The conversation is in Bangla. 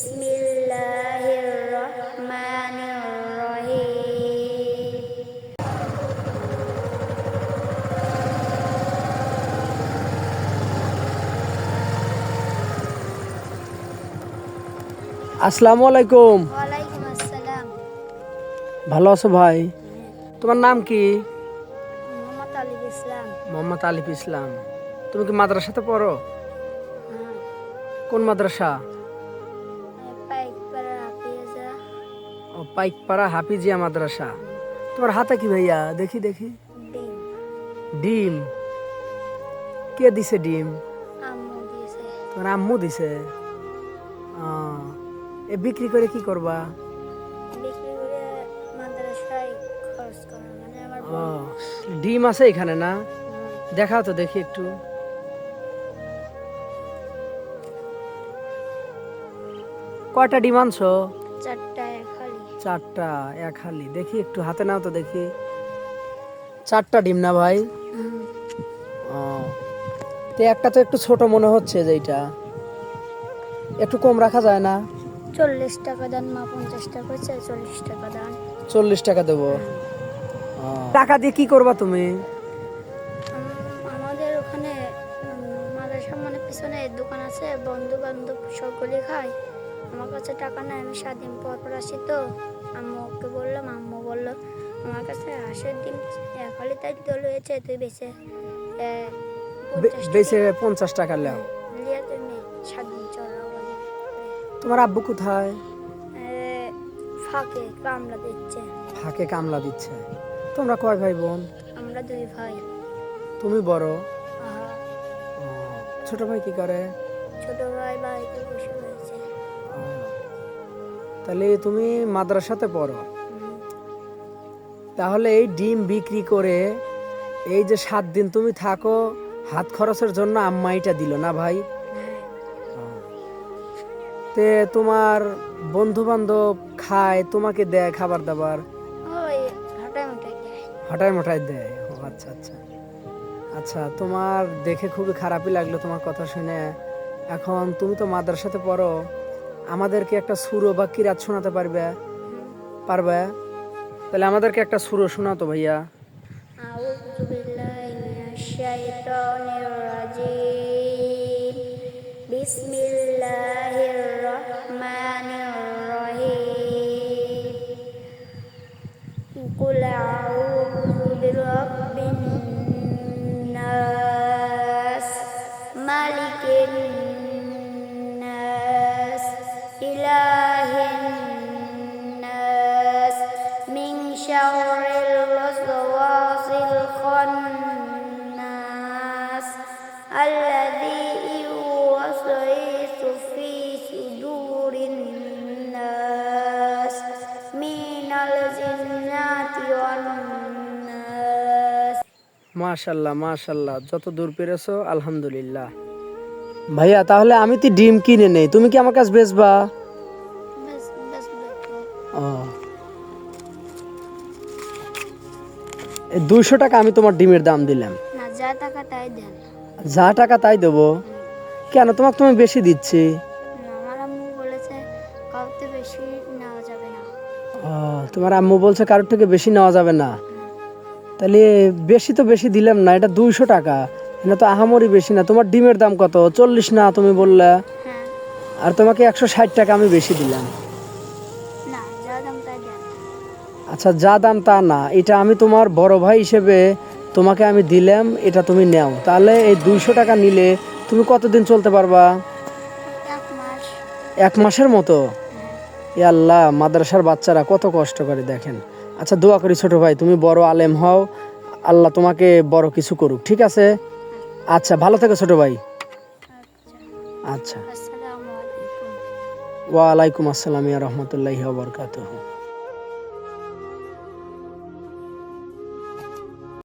বিসমিল্লাহির রহমানির রহিম। আসসালামু আলাইকুম। ওয়ালাইকুম আসসালাম। ভালো আছো ভাই? তোমার নাম কি? মোহাম্মদ আলিফ ইসলাম। মোহাম্মদ আলিফ ইসলাম। তুমি কি মাদ্রাসাতে পড়ো? হ্যাঁ, কোন মাদ্রাসা? পাইকপাড়া হাফিজা। ও, পাইকপাড়া হাফিজিয়া মাদ্রাসা। তোমার হাতে কি ভাইয়া? দেখি দেখি। ডিম ডিম। কে দিছে ডিম? আম্মু দিয়েছে। তোমার আম্মু দিছে? আহ, এ বিক্রি করে কি করবা? বিক্রি করে মাদ্রাসায় খরচ করা, মানে আমার ও, বোন। ডিম আছে এখানে না? দেখাও তো দেখি একটু। কয়টা ডিম আনছো? চারটা খালি। চারটা, এক হালি। দেখি একটু হাতে নাও তো দেখি। চারটা ডিম না ভাই? ও, তো একটা তো একটু ছোট মনে হচ্ছে, যেটা একটু কম রাখা যায় না? 40 টাকা দান, মা 50 টাকা চাই, 40 টাকা দান। 40 টাকা দেবো? ও, টাকা দিয়ে কি করবা তুমি? আমাদের ওখানে মাদ্রাসার মানে পিছনে দোকান আছে, বন্ধু বান্ধব সকলে খায়। আমার কাছে টাকা নেই, আমি 7 দিন পর পর আসি তো। আম্মুকে বললাম, আম্মু বললো আমার কাছে হাঁসের ডিম খালি তাই দল হয়েছে, তুই বেঁচে 50 বেশি টাকা 50 টাকা লেও। লিয়া তুমি 7 দিন চলো। তোমার আব্বু কোথায়? ফাঁকে কামলা দিচ্ছে। ফাঁকে কামলা দিচ্ছে। তোমরা কয় ভাই বোন? আমরা 2 ভাই। তুমি বড়? আহা, ও, ছোট ভাই কি করে? ছোট ভাই বাড়িতে বসে রয়েছে। ও, তাহলে তুমি মাদ্রাসাতে পড়ো? তাহলে এই ডিম বিক্রি করে এই যে 7 দিন তুমি থাকো, হাত খরচের জন্য আম্মা এটা দিল না ভাই? তে তোমার বন্ধু বান্ধব খায়, তোমাকে দেয় খাবার দাবার? ওই হাঁটাই মোটাই খায়। হঠাৎ মঠায় দেয়? ও, আচ্ছা আচ্ছা। আচ্ছা, তোমার দেখে খুবই খারাপই লাগলো তোমার কথা শুনে। এখন তুমি তো মাদ্রাসাতে পড়ো, আমাদেরকে একটা সুরো বা কিরাত শোনাতে পারবে? পারবে? তাহলে আমাদেরকে একটা সুরো শোনাতো ভাইয়া। আউযু বিল্লাহি মিনাশ শাইতানির রাজিম। বিসমিল্লাহির রহমানির রহিম। কুল আউযু বিরাব্বিন নাস, মালিকিন নাস, ইলাহিন নাস, মিন শাররিল ওয়াসওয়াসিল খান্নাস, আল্লাযী ইউওয়াসওয়িসু ফী সুদুরিন নাস, মিনাল জিন্নাতি ওয়ান নাস। মাশাল্লাহ মাশাল্লাহ, যত দূর পেরেছো আলহামদুলিল্লাহ। ভাইয়া, তাহলে আমি তো ডিম কিনে নেই, তুমি কি আমার কাছে বেচবা? বাস বাস দেখো। ও, এই 200 টাকা আমি তোমার ডিমের দাম দিলাম। না, যা টাকা তাই দেন। যা টাকা তাই দেবো? কেন, তোমাকে তুমি বেশি দিচ্ছি। না, আমার আম্মু বলেছে কাউতে বেশি নেওয়া যাবে না। ও, তোমার আম্মু বলছে কারোর থেকে বেশি নেওয়া যাবে না? তাহলে বেশি তো বেশি দিলাম না, এটা 200 টাকা। এটা তো আহামরি বেশি না। তোমার ডিমের দাম কত? 40 না তুমি বললে? হ্যাঁ। আর তোমাকে 160 টাকা আমি বেশি দিলাম। না, যা দাম তাই দেন। আচ্ছা, যা দাম তা না, এটা আমি তোমার বড় ভাই হিসেবে তোমাকে আমি দিলাম, এটা তুমি নাও। তাহলে এই 200 টাকা নিলে তুমি কতদিন চলতে পারবা? 1 মাস। 1 মাসের মতো? এ আল্লাহ, মাদ্রাসার বাচ্চারা কত কষ্ট করে দেখেন। আচ্ছা, দোয়া করি ছোট ভাই, তুমি বড় আলেম হও, আল্লাহ তোমাকে বড় কিছু করুক, ঠিক আছে? আচ্ছা, ভালো থেকো ছোট ভাই। আচ্ছা, আচ্ছা, আসসালামু আলাইকুম। ওয়ালাইকুম আসসালাম ইয়া রহমতুল্লাহি ওয়া বারাকাতুহু।